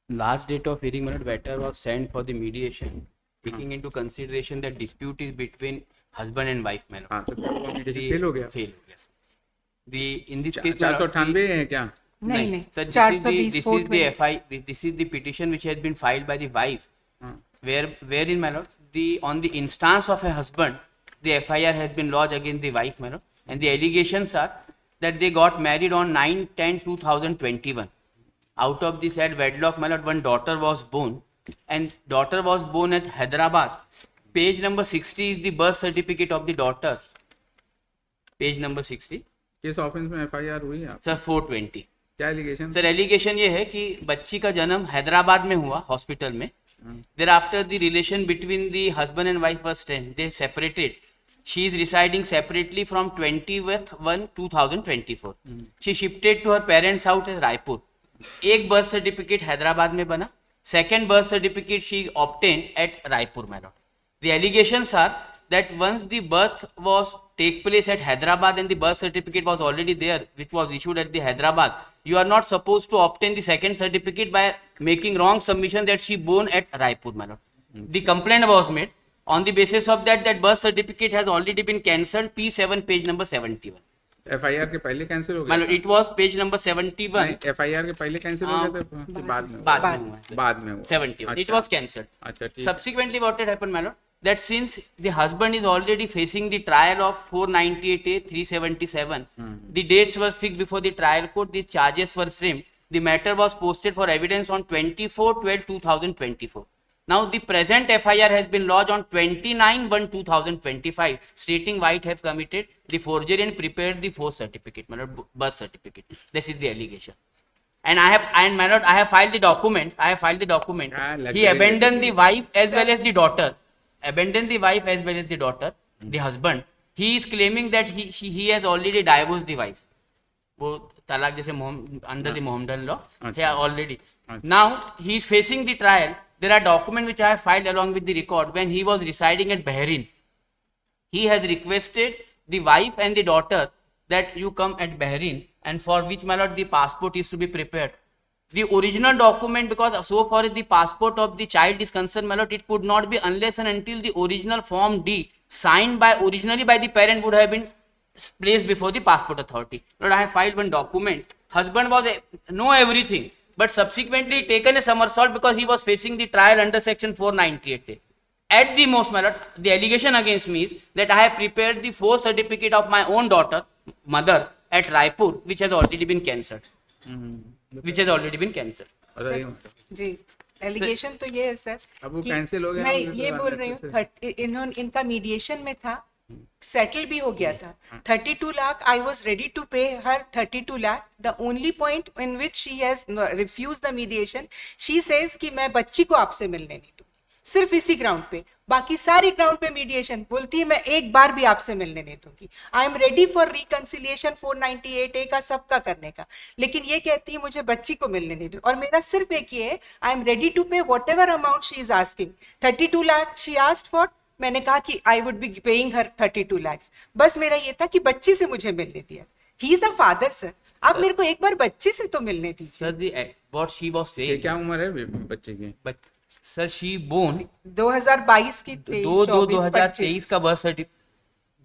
Last date of hearing, my lord, letter was sent for the mediation, taking into consideration that dispute is between husband and wife, my lord. हाँ, तो क्या हुआ, mediation The- fail हो गया? Fail हो गया, sir. The in this case, my lord, 498 है क्या? नहीं sir, this is 420 the fourth में FI, this is the petition which has been filed by the wife, हाँ, wherein, my lord, on the instance of a husband, the FIR has been lodged against the wife, my lord, and the allegations are that they got married on 9/10/2021. Out of this at wedlock, my lord, one daughter was born, and daughter was born at Hyderabad. Page number 60 is the birth certificate of the daughter. Page number 60. किस office में FIR हुई है? Sir, 420. क्या allegation? Sir allegation ये है कि बच्ची का जन्म हैदराबाद में हुआ हॉस्पिटल में. There after the relation between the husband and wife was strength, they separated. She is residing separately from 20/1/2024. She shifted to her parents house at Raipur. एक बर्थ सर्टिफिकेट हैदराबाद में बना, second birth certificate she obtain at Raipur, my lord. The allegations are that once the birth was take place at Hyderabad and the birth certificate was already there, which was issued at the Hyderabad, you are not supposed to obtain the second certificate by making wrong submission that she born at Raipur, my lord. The complaint was made on the basis of that birth certificate has already been cancelled. P7 page number 71. FIR के पहले cancel हो My गया? lord, it was page number 71. नहीं, FIR के पहले cancel हो गया था कि बाद में? बाद में हुआ, sir. बाद में हुआ। 71. It अच्छा, was cancelled. अच्छा, ठीक। Subsequently, what had happened, my lord, that since the husband is already facing the trial of 498A 377, the dates were fixed before the trial court, the charges were framed, the matter was posted for evidence on 24/12/2024. Now, the present FIR has been lodged on 29/1/2025, stating White have committed the forgery and prepared the false certificate, my lord, birth certificate. This is the allegation. And my lord, I have filed the document. He abandoned the wife as well as the daughter. The husband. He is claiming that he has already divorced the wife. वो तलाक जैसे under the Mohammedan law. He already. Now he is facing the trial. There are documents which I have filed along with the record. When he was residing at Bahrain, he has requested the wife and the daughter that you come at Bahrain, and for which, my lord, the passport is to be prepared. The original document, because so far as the passport of the child is concerned, my lord, it could not be unless and until the original Form D signed originally by the parent would have been placed before the passport authority. Lord, I have filed one document. Husband was know everything, but subsequently taken a somersault because he was facing the trial under section 498A. At the most, my lord, the allegation against me is that I have prepared the false certificate of my own daughter, mother, at Raipur, which has already been cancelled. जी allegation तो ये है sir अब वो कि cancel हो गया, मैं हम ये तो बोल रही हूँ इनका मीडिएशन में था, सेटल भी हो गया था. 32 lakh I was ready to pay her 32 lakh. The only point in which she has refuse the mediation, she says कि मैं बच्ची को आपसे मिलने नहीं दूंगी, सिर्फ इसी ग्राउंड पे. बाकी सारी ग्राउंड पे मीडिएशन. बोलती है मैं एक बार भी आपसे मिलने नहीं दूंगी. I am ready for reconciliation 498A का सबका करने का, लेकिन ये कहती है मुझे बच्ची को मिलने नहीं दूंगी. और मेरा सिर्फ एक ये है, आई एम रेडी टू पे what ever amount she is asking. 32 lakh she asked for. मैंने कहा कि I would be paying her 32 lakhs. बस मेरा ये था कि बच्ची से मुझे मिलने दिया. He is a father sir. आप मेरे को एक बार बच्ची से तो मिलने दीजिए. Sir, what she was saying. क्या उम्र है बच्चे की? But sir, she born 2022 की 2023 का बर्थ सर्टिफिकेट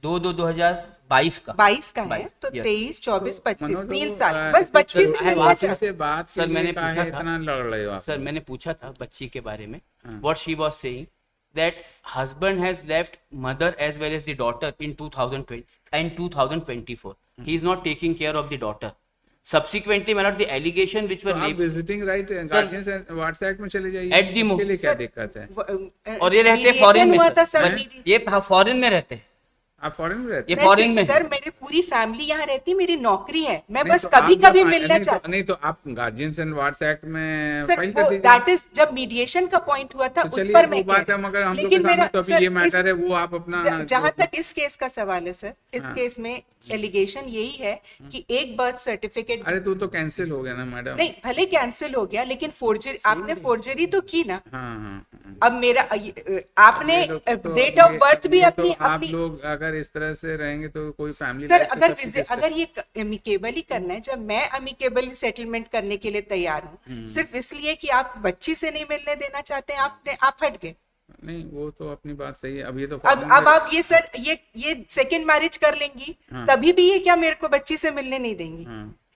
2022 का 22 का है, तो 23, 24, 25 3 साल बस बच्ची से मिलना बात चाहती. से बात सर मैंने काहे पूछा था, इतना लड़ रहे हो आप? सर मैंने पूछा था बच्ची के बारे में. What she was saying that husband has left mother as well as the daughter in 2020 and 2024. He is not taking care of the daughter. Subsequently, my lord, the allegation which were आप visiting right guardian से WhatsApp में चले जाइए. At the इसके लिए क्या Sir, दिक्कत है? और ये रहते Mediation फॉरेन में हुआ था सर. सर. ये फॉरेन में रहते हैं. आप फॉरेन में रहते ये हैं? फॉरेन में सर मेरी पूरी फैमिली यहाँ रहती है, मेरी नौकरी है, मैं नहीं, बस तो कभी आप कभी जब- मिलना चाहती. नहीं तो आप गार्जियंस एंड व्हाट्सएप में सर फाइल वो कर दीजिए. दैट इज जब मीडिएशन का पॉइंट हुआ था तो उस चलिए पर वो मैं बात है, मगर हम लोग के लेकिन सामने मेरा तो अभी सर ये मैटर है, वो आप अपना जहां तक इस केस का सवाल है सर, इस केस में एलिगेशन यही है कि एक बर्थ सर्टिफिकेट. अरे तो कैंसिल हो गया ना मैडम. नहीं भले कैंसिल हो गया, लेकिन फोर्जरी आपने फोर्जरी तो की ना. हाँ हाँ हाँ. अब मेरा आपने ये लोग तो डेट ऑफ बर्थ भी ये तो अपनी आप अपनी लोग अगर इस तरह से रहेंगे तो कोई फैमिली सर अगर ये अमिकेबली करना है, जब मैं अमिकेबली सेटलमेंट करने के लिए तैयार हूँ, सिर्फ इसलिए कि आप बच्ची से नहीं मिलने देना चाहते हैं, आप हट गए। नहीं, वो तो अपनी बात सही है। अब ये तो अब आप ये सर ये सेकंड मैरिज कर लेंगी, तभी भी ये क्या मेरे को बच्ची से मिलने नहीं देंगी?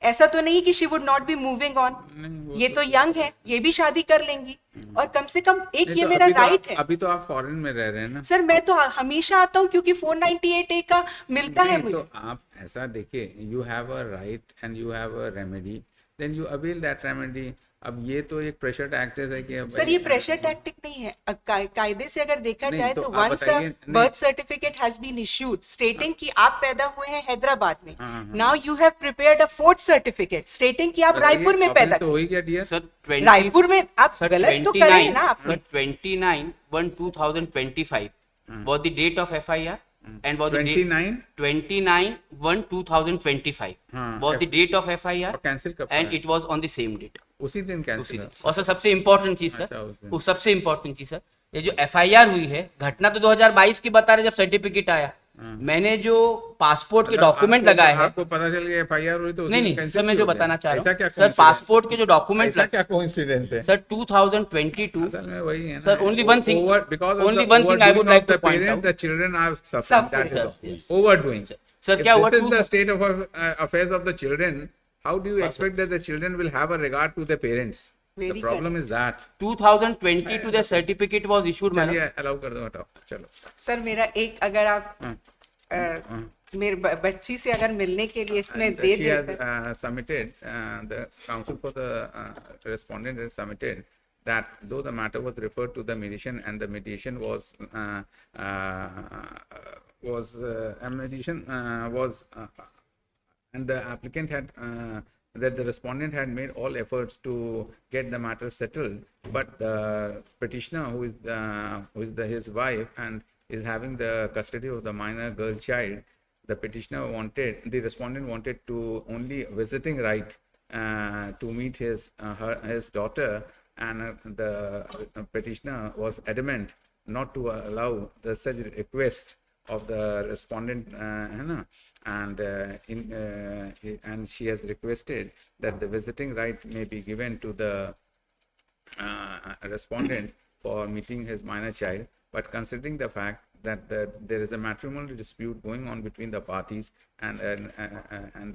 ऐसा तो नहीं कि she would not be moving on. नहीं, ये तो यंग है, ये भी शादी कर लेंगी, और कम से कम एक नहीं, ये तो मेरा अभी तो राइट आप- है। अभी तो आप फॉरेन में रह रहे हैं ना। सर मैं तो हमेशा आता हूँ क्योंकि 498A का मिलता है नहीं, मुझे। तो आप ऐसा देखिए, you have a right and you have a remedy, then you avail that remedy. अब ये तो एक प्रेशर टैक्टिस है कि अब सर ये प्रेशर टैक्टिक नहीं है, कायदे से अगर देखा नहीं, जाए तो तो आप वंस बताइए, नहीं। Birth certificate has been issued stating कि आप पैदा हुए हैं हैदराबाद में, हाँ। Now you have prepared a fourth certificate stating कि आप रायपुर में पैदा तो हो ही गया डियर। सर 20 रायपुर में आप Sir, गलत तो कर रहे हैं ना 29 आपने। Sir, 29/1/2025 was the date of FIR and was the date 29 29/1/2025 हाँ, was the date of FIR और कैंसिल कब and करा? it was on the same date. उसी दिन उसी कैंसिल दिन। और सर सबसे इम्पोर्टेंट चीज अच्छा, सर, उस दिन। वो सबसे इम्पोर्टेंट चीज सर, ये जो FIR हुई है, घटना तो 2022 की बता रहे जब सर्टिफिकेट आया, मैंने जो पासपोर्ट के डॉक्यूमेंट लगाए हैं, आपको पता चल गया FIR हुई तो उसी नहीं दिन नहीं cancel सर मैं क्यों जो हो गया? बताना चाह ऐसा रहा क्या हूँ सर, coincidence? पासपोर्ट के जो डॉक्यूमेंट ऐसा क्या कोइंसिडेंस है? सर 2022 असल में वही है ना। Sir, only one thing- because only of the one thing I would overdoing like of the to point parent, out. the children are suffering. Suffering. That is all. Yes. Overdoing. Sir, If क्या हुआ this is two- the state of affairs of the children, how do you expect that the children will have a regard to their parents? Very The problem is that. 2022 the certificate was issued madam. चलिए allow कर दो, हटाओ, चलो। Sir मेरा एक अगर आप मेरे बच्ची से अगर मिलने के लिए इसमें And they she they has sir. submitted, the counsel for the respondent has submitted that though the matter was referred to the mediation and the mediation was and the applicant had that the respondent had made all efforts to get the matter settled, but the petitioner, who is his wife and is having the custody of the minor girl child, the respondent wanted to only visiting right to meet his daughter, and the petitioner was adamant not to allow the such request of the respondent, and she has requested that the visiting right may be given to the respondent for meeting his minor child. But considering the fact that there is a matrimonial dispute going on between the parties, and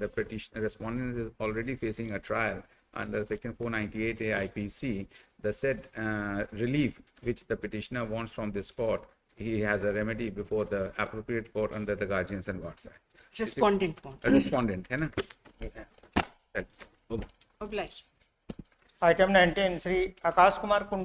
the respondent is already facing a trial under Section 498A IPC, the said relief which the petitioner wants from this court, he has a remedy before the appropriate court under the Guardians and Wards Act. Respondent Respondent, है ना? obliged। Item 19 Shri Akash Kumar Kundu